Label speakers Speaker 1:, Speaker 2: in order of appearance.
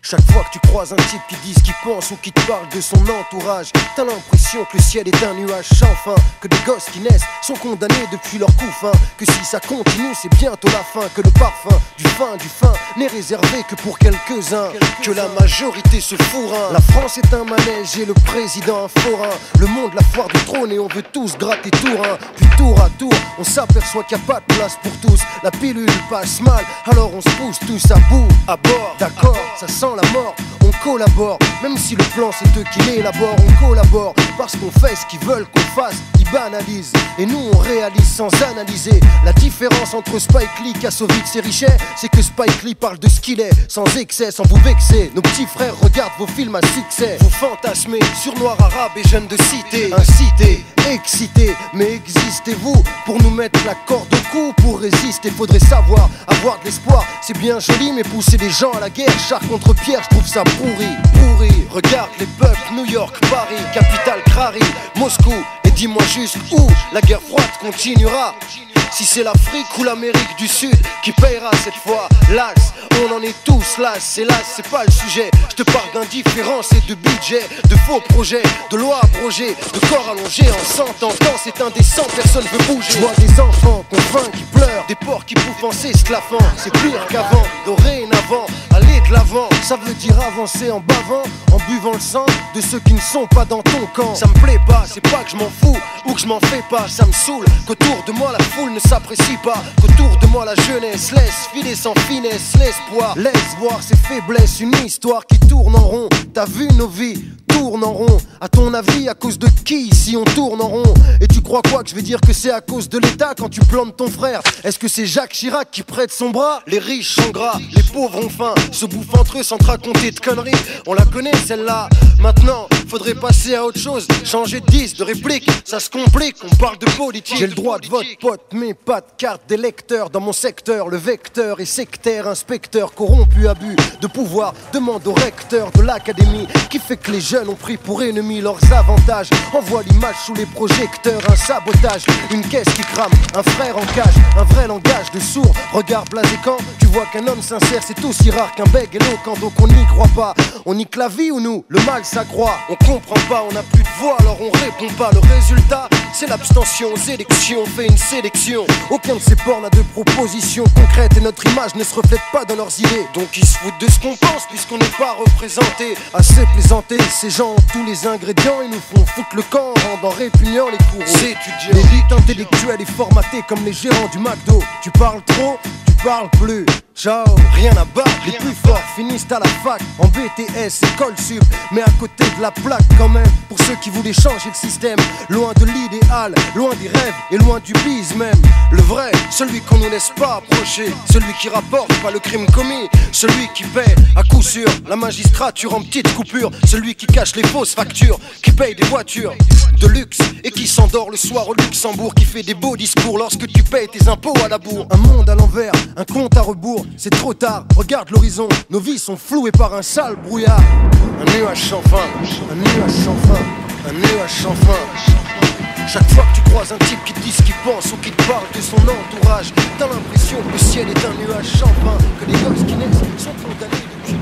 Speaker 1: Chaque fois que tu croises un type qui dit ce qu'il pense ou qui te parle de son entourage, t'as l'impression que le ciel est un nuage sans fin, que des gosses qui naissent sont condamnés depuis leur couffin, que si ça continue c'est bientôt la fin, que le parfum du fin n'est réservé que pour quelques-uns, que la majorité se fourrin. La France est un manège et le président un forain, le monde la foire du trône et on veut tous gratter Tourin. Puis tour à tour on s'aperçoit qu'il n'y a pas de place pour tous, la pilule passe mal alors on se pousse tous à bout, à bord. D'accord, ça sent la mort, on collabore, même si le plan c'est eux qui l'élaborent, on collabore, parce qu'on fait ce qu'ils veulent qu'on fasse, ils banalisent, et nous on réalise sans analyser. La différence entre Spike Lee, Kassovitz et Richet, c'est que Spike Lee parle de ce qu'il est, sans excès, sans vous vexer. Nos petits frères regardent vos films à succès, vous fantasmez sur noir arabe et jeunes de cité, incités, excités, mais existez-vous pour nous mettre la corde au cou? Pour résister, faudrait savoir avoir de l'espoir, c'est bien joli, mais pousser des gens à la guerre, char contre pierre, je trouve ça pourri. Regarde les peuples, New York, Paris, capitale Crary, Moscou, et dis-moi juste où la guerre froide continuera. Si c'est l'Afrique ou l'Amérique du Sud qui payera cette fois, las, on en est tous las, hélas c'est pas le sujet. Je te parle d'indifférence et de budget, de faux projets, de lois abrogées, de corps allongés en 100 ans. Quand c'est indécent, personne veut bouger. Je vois des enfants qu'on faim, qui pleurent, des porcs qui bouffent en s'esclaffant. C'est pire qu'avant, dorénavant, aller de l'avant, ça veut dire avancer en bavant, en buvant le sang de ceux qui ne sont pas dans ton camp. Ça me plaît pas, c'est pas que je m'en fous ou que je m'en fais pas, ça me saoule qu'autour de moi la foule ne s'apprécie pas, qu'autour de moi la jeunesse laisse filer sans finesse l'espoir, laisse voir ses faiblesses, une histoire qui tourne en rond. T'as vu nos vies tournent en rond, à ton avis à cause de qui ici on tourne en rond? Et tu crois quoi, que je vais dire que c'est à cause de l'État quand tu plantes ton frère? Est-ce que c'est Jacques Chirac qui prête son bras? Les riches sont gras, les pauvres ont faim, se bouffent entre eux sans te raconter de conneries. On la connaît celle-là, maintenant faudrait passer à autre chose, changer de 10, de réplique, ça se complique, on parle de politique. J'ai le droit de vote pote, mais pas de carte d'électeur. Dans mon secteur, le vecteur est sectaire, inspecteur corrompu, abus de pouvoir, demande au recteur de l'académie qui fait que les jeunes ont pris pour ennemis leurs avantages. Envoie l'image sous les projecteurs, un sabotage, une caisse qui crame, un frère en cage, un vrai langage de sourd. Regarde blasé quand tu vois qu'un homme sincère c'est aussi rare qu'un bègue éloquent, donc on n'y croit pas. On nique la vie ou nous, le mal s'accroît. On comprend pas, on n'a plus de voix alors on répond pas. Le résultat c'est l'abstention aux élections, on fait une sélection. Aucun de ces porcs n'a de propositions concrètes et notre image ne se reflète pas dans leurs idées. Donc ils se foutent de ce qu'on pense puisqu'on n'est pas représenté. Assez plaisanté, ces gens ont tous les ingrédients, ils nous font foutre le camp en rendant répugnant les courants. C'est étudiant. L'élite intellectuelle est formatée comme les gérants du McDo. Tu parles trop, tu parles plus. Ciao, rien à battre. Les plus forts finissent à la fac, en BTS, école sup, mais à côté de la plaque quand même. Pour ceux qui voulaient changer le système, loin de l'idéal, loin des rêves et loin du bise même. Le vrai, celui qu'on nous laisse pas approcher, celui qui rapporte pas le crime commis, celui qui paie à coup sûr la magistrature en petites coupures, celui qui cache les fausses factures, qui paye des voitures de luxe et qui s'endort le soir au Luxembourg, qui fait des beaux discours lorsque tu payes tes impôts à la bourre. Un monde à l'envers, un compte à rebours, c'est trop tard, regarde l'horizon, nos vies sont flouées par un sale brouillard. Un nuage sans fin, un nuage sans fin, un nuage sans fin. Chaque fois que tu croises un type qui te dit ce qu'il pense ou qui te parle de son entourage, t'as l'impression que le ciel est un nuage sans fin, que les gosses qui naissent sont condamnés depuis